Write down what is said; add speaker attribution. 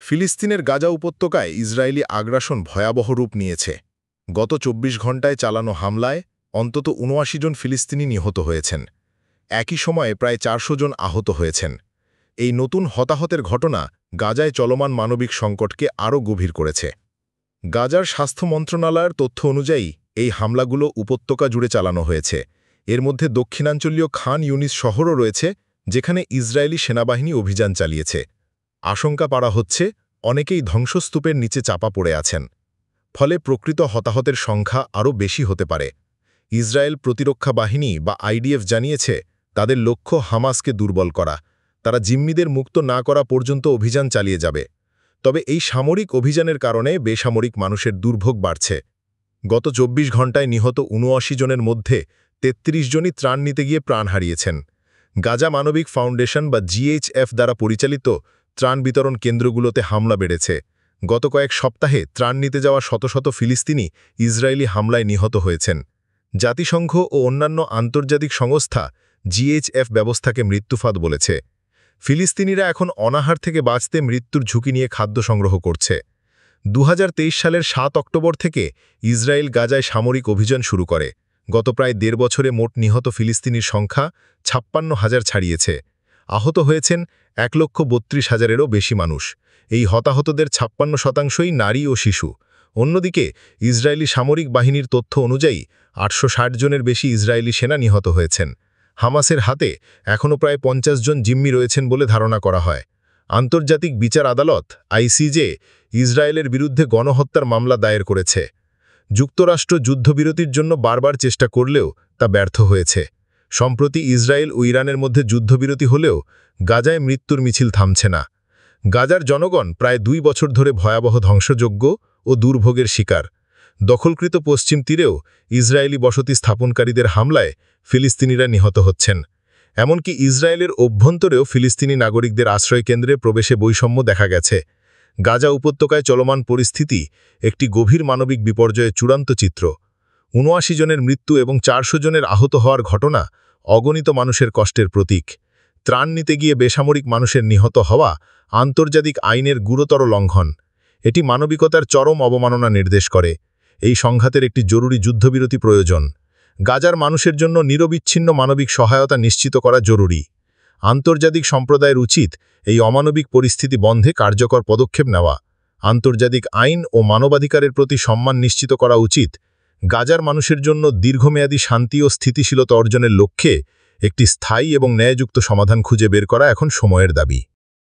Speaker 1: ফিলিস্তিনের গাজা উপত্যকায় ইসরায়েলি আগ্রাসন ভয়াবহ রূপ নিয়েছে। গত ২৪ ঘণ্টায় চালানো হামলায় অন্তত ৭৯ জন ফিলিস্তিনি নিহত হয়েছেন। একই সময়ে প্রায় ৪০০ জন আহত হয়েছেন। এই নতুন হতাহতের ঘটনা গাজায় চলমান মানবিক সংকটকে আরও গভীর করেছে। গাজার স্বাস্থ্য মন্ত্রণালয়ের তথ্য অনুযায়ী এই হামলাগুলো উপত্যকা জুড়ে চালানো হয়েছে। এর মধ্যে দক্ষিণাঞ্চলীয় খান ইউনিস শহরও রয়েছে, যেখানে ইসরায়েলি সেনাবাহিনী অভিযান চালিয়েছে। আশঙ্কা করা হচ্ছে অনেকেই ধ্বংসস্তূপের নিচে চাপা পড়ে আছেন। ফলে প্রকৃত হতাহতের সংখ্যা আরও বেশি হতে পারে। ইসরায়েল প্রতিরক্ষা বাহিনী বা আইডিএফ জানিয়েছে তাদের লক্ষ্য হামাসকে দুর্বল করা। তারা জিম্মিদের মুক্ত না করা পর্যন্ত অভিযান চালিয়ে যাবে। তবে এই সামরিক অভিযানের কারণে বেসামরিক মানুষের দুর্ভোগ বাড়ছে। গত ২৪ ঘণ্টায় নিহত ৭৯ জনের মধ্যে ৩৩ জনই ত্রাণ নিতে গিয়ে প্রাণ হারিয়েছেন। গাজা মানবিক ফাউন্ডেশন বা জিএইচএফ দ্বারা পরিচালিত ত্রাণ বিতরণ কেন্দ্রগুলোতে হামলা বেড়েছে। গত কয়েক সপ্তাহে ত্রাণ নিতে যাওয়া শত শত ফিলিস্তিনি ইসরায়েলি হামলায় নিহত হয়েছেন। জাতিসংঘ ও অন্যান্য আন্তর্জাতিক সংস্থা জিএইচএফ ব্যবস্থাকে মৃত্যুফাঁদ বলেছে। ফিলিস্তিনিরা এখন অনাহার থেকে বাঁচতে মৃত্যুর ঝুঁকি নিয়ে খাদ্য সংগ্রহ করছে। ২০২৩ সালের ৭ অক্টোবর থেকে ইসরায়েল গাজায় সামরিক অভিযান শুরু করে। গত প্রায় ১.৫ বছরে মোট নিহত ফিলিস্তিনির সংখ্যা ৫৬,০০০ ছাড়িয়েছে। আহত হয়েছেন ১,৩২,০০০-এরও বেশি মানুষ। এই হতাহতদের ৫৬% নারী ও শিশু। অন্যদিকে ইসরায়েলি সামরিক বাহিনীর তথ্য অনুযায়ী ৮৬০ জনের বেশি ইসরায়েলি সেনা নিহত হয়েছেন। হামাসের হাতে এখনও প্রায় ৫০ জন জিম্মি রয়েছেন বলে ধারণা করা হয়। আন্তর্জাতিক বিচার আদালত আইসিজে ইসরায়েলের বিরুদ্ধে গণহত্যার মামলা দায়ের করেছে। যুক্তরাষ্ট্র যুদ্ধবিরতির জন্য বারবার চেষ্টা করলেও তা ব্যর্থ হয়েছে। সম্প্রতি ইসরায়েল ও ইরানের মধ্যে যুদ্ধবিরতি হলেও গাজায় মৃত্যুর মিছিল থামছে না। গাজার জনগণ প্রায় ২ বছর ধরে ভয়াবহ ধ্বংসযজ্ঞ ও দুর্ভোগের শিকার। দখলকৃত পশ্চিম তীরেও ইসরায়েলি বসতি স্থাপনকারীদের হামলায় ফিলিস্তিনিরা নিহত হচ্ছেন। এমনকি ইসরায়েলের অভ্যন্তরেও ফিলিস্তিনি নাগরিকদের আশ্রয়কেন্দ্রে প্রবেশে বৈষম্য দেখা গেছে। গাজা উপত্যকায় চলমান পরিস্থিতি একটি গভীর মানবিক বিপর্যয়ের চূড়ান্ত চিত্র। ৭৯ জনের মৃত্যু এবং ৪০০ জনের আহত হওয়ার ঘটনা অগণিত মানুষের কষ্টের প্রতীক। ত্রাণ নিতে গিয়ে বেসামরিক মানুষের নিহত হওয়া আন্তর্জাতিক আইনের গুরুতর লঙ্ঘন। এটি মানবিকতার চরম অবমাননা নির্দেশ করে। এই সংঘাতের একটি জরুরি যুদ্ধবিরতি প্রয়োজন। গাজার মানুষের জন্য নিরবিচ্ছিন্ন মানবিক সহায়তা নিশ্চিত করা জরুরি। আন্তর্জাতিক সম্প্রদায়ের উচিত এই অমানবিক পরিস্থিতি বন্ধে কার্যকর পদক্ষেপ নেওয়া। আন্তর্জাতিক আইন ও মানবাধিকারের প্রতি সম্মান নিশ্চিত করা উচিত। গাজার মানুষের জন্য দীর্ঘমেয়াদী শান্তি ও স্থিতিশীলতা অর্জনের লক্ষ্যে একটি স্থায়ী এবং ন্যায়যুক্ত সমাধান খুঁজে বের করা এখন সময়ের দাবি।